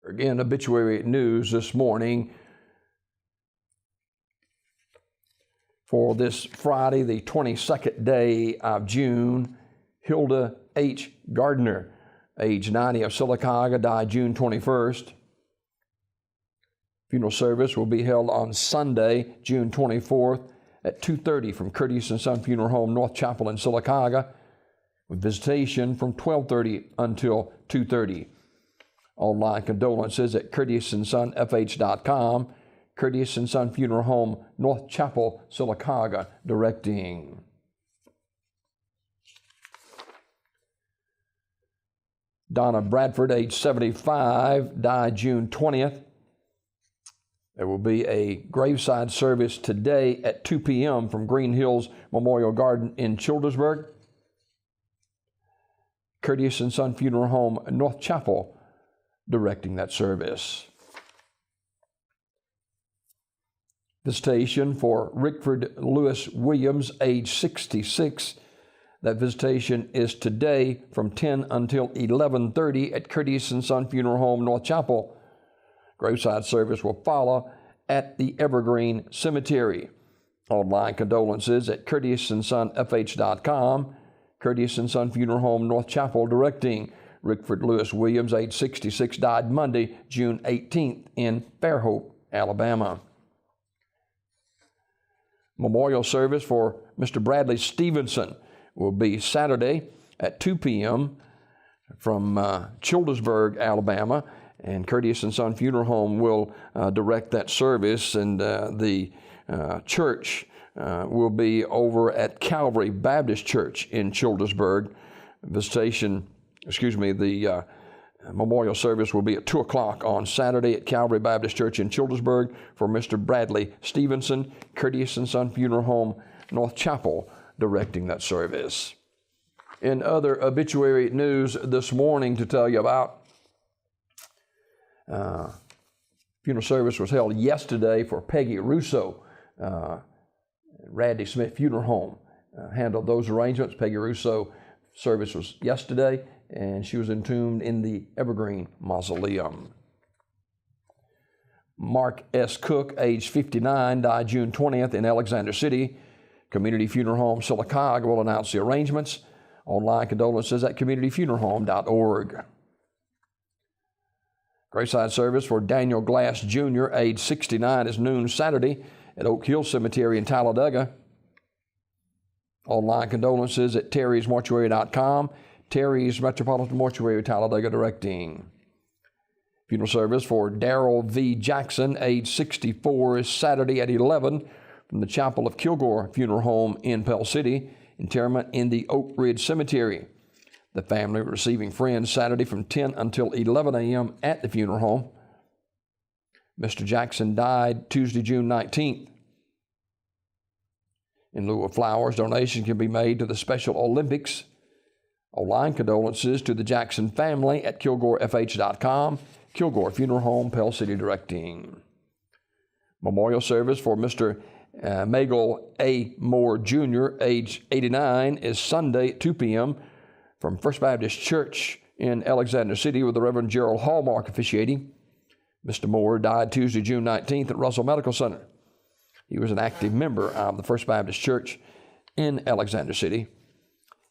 Again, obituary news this morning for this Friday, the 22nd day of June. Hilda H. Gardner, age 90, of Sylacauga, died June 21st. Funeral service will be held on Sunday, June 24th at 2:30 from Courteous & Son Funeral Home, North Chapel in Sylacauga, with visitation from 12:30 until 2:30. Online condolences at courteousandsonfh.com. Courteous & Son Funeral Home, North Chapel, Sylacauga, directing. Donna Bradford, age 75, died June 20th. There will be a graveside service today at 2 p.m. from Green Hills Memorial Garden in Childersburg. Courteous & Son Funeral Home, North Chapel, directing that service. Visitation for Rickford Lewis Williams, age 66. That visitation is today from 10 until 11:30 at Courteous & Son Funeral Home, North Chapel. Graveside service will follow at the Evergreen Cemetery. Online condolences at courteousandsonfh.com. Courteous & Son Funeral Home, North Chapel, directing. Rickford Lewis Williams, age 66, died Monday, June 18th in Fairhope, Alabama. Memorial service for Mr. Bradley Stevenson will be Saturday at 2 p.m. from Childersburg, Alabama, and Courteous & Son Funeral Home will direct that service, and the church will be over at Calvary Baptist Church in Childersburg. The memorial service will be at 2 o'clock on Saturday at Calvary Baptist Church in Childersburg for Mr. Bradley Stevenson. Courteous & Son Funeral Home, North Chapel, directing that service. In other obituary news this morning to tell you about, funeral service was held yesterday for Peggy Russo. Radley Smith Funeral Home handled those arrangements. Peggy Russo service was yesterday, and she was entombed in the Evergreen Mausoleum. Mark S. Cook, age 59, died June 20th in Alexander City. Community Funeral Home Sylacauga will announce the arrangements. Online condolences at communityfuneralhome.org. Graveside service for Daniel Glass Jr., age 69, is noon Saturday at Oak Hill Cemetery in Talladega. Online condolences at terrysmortuary.com. Terry's Metropolitan Mortuary, Talladega, directing. Funeral service for Darrell V. Jackson, age 64, is Saturday at 11 from the Chapel of Kilgore Funeral Home in Pell City. Interment in the Oak Ridge Cemetery. The family receiving friends Saturday from 10 until 11 a.m. at the funeral home. Mr. Jackson died Tuesday, June 19th. In lieu of flowers, donations can be made to the Special Olympics. Online condolences to the Jackson family at KilgoreFH.com. Kilgore Funeral Home, Pell City, directing. Memorial service for Mr. Magel A. Moore Jr., age 89, is Sunday at 2 p.m. from First Baptist Church in Alexander City with the Reverend Gerald Hallmark officiating. Mr. Moore died Tuesday, June 19th at Russell Medical Center. He was an active member of the First Baptist Church in Alexander City.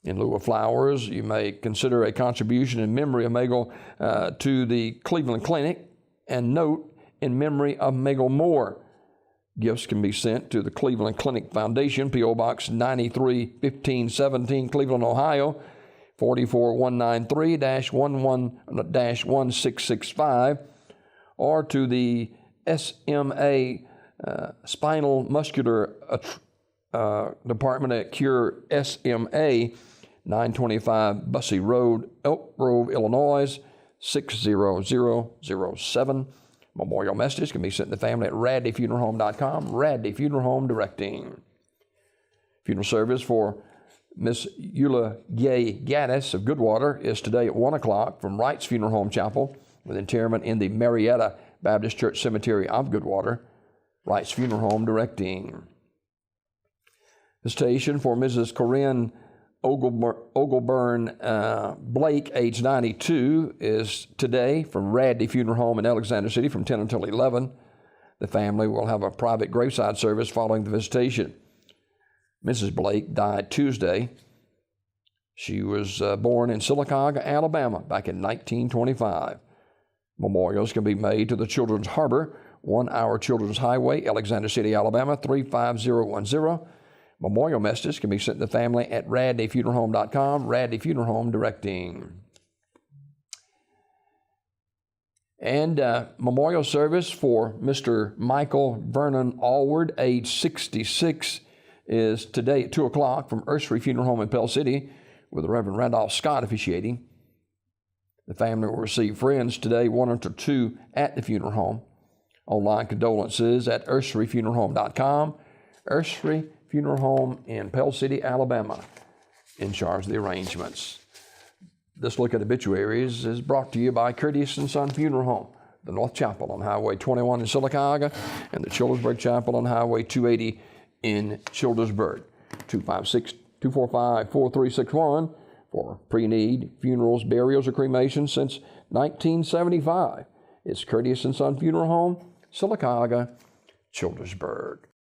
In lieu of flowers, you may consider a contribution in memory of Magel to the Cleveland Clinic, and note, in memory of Magel Moore. Gifts can be sent to the Cleveland Clinic Foundation, P.O. Box 93-1517, Cleveland, Ohio, 44193-1665, or to the SMA Spinal Muscular Department at Cure SMA, 925 Bussey Road, Elk Grove, Illinois, 60007. Memorial messages can be sent to the family at radleyfuneralhome.com. Radley Funeral Home, directing. Funeral service for Miss Eula Gay Gaddis of Goodwater is today at 1 o'clock from Wright's Funeral Home Chapel, with interment in the Marietta Baptist Church Cemetery of Goodwater. Wright's Funeral Home, directing. Visitation for Mrs. Corinne Ogleburn Blake, age 92, is today from Radley Funeral Home in Alexander City from 10 until 11. The family will have a private graveside service following the visitation. Mrs. Blake died Tuesday. She was born in Sylacauga, Alabama, back in 1925. Memorials can be made to the Children's Harbor, 1 Hour Children's Highway, Alexander City, Alabama, 35010. Memorial messages can be sent to the family at radleyfuneralhome.com, Radley Funeral Home directing. And memorial service for Mr. Michael Vernon Allward, age 66, is today at 2 o'clock from Ursery Funeral Home in Pell City, with the Reverend Randolph Scott officiating. The family will receive friends today, 1 until 2, at the funeral home. Online condolences at urseryfuneralhome.com. Ursery Funeral Home in Pell City, Alabama, in charge of the arrangements. This look at obituaries is brought to you by Curtis & Son Funeral Home, the North Chapel on Highway 21 in Sylacauga, and the Childersburg Chapel on Highway 280 in Childersburg. 245-4361 for pre-need funerals, burials, or cremations since 1975. It's Curtis & Son Funeral Home, Sylacauga, Childersburg.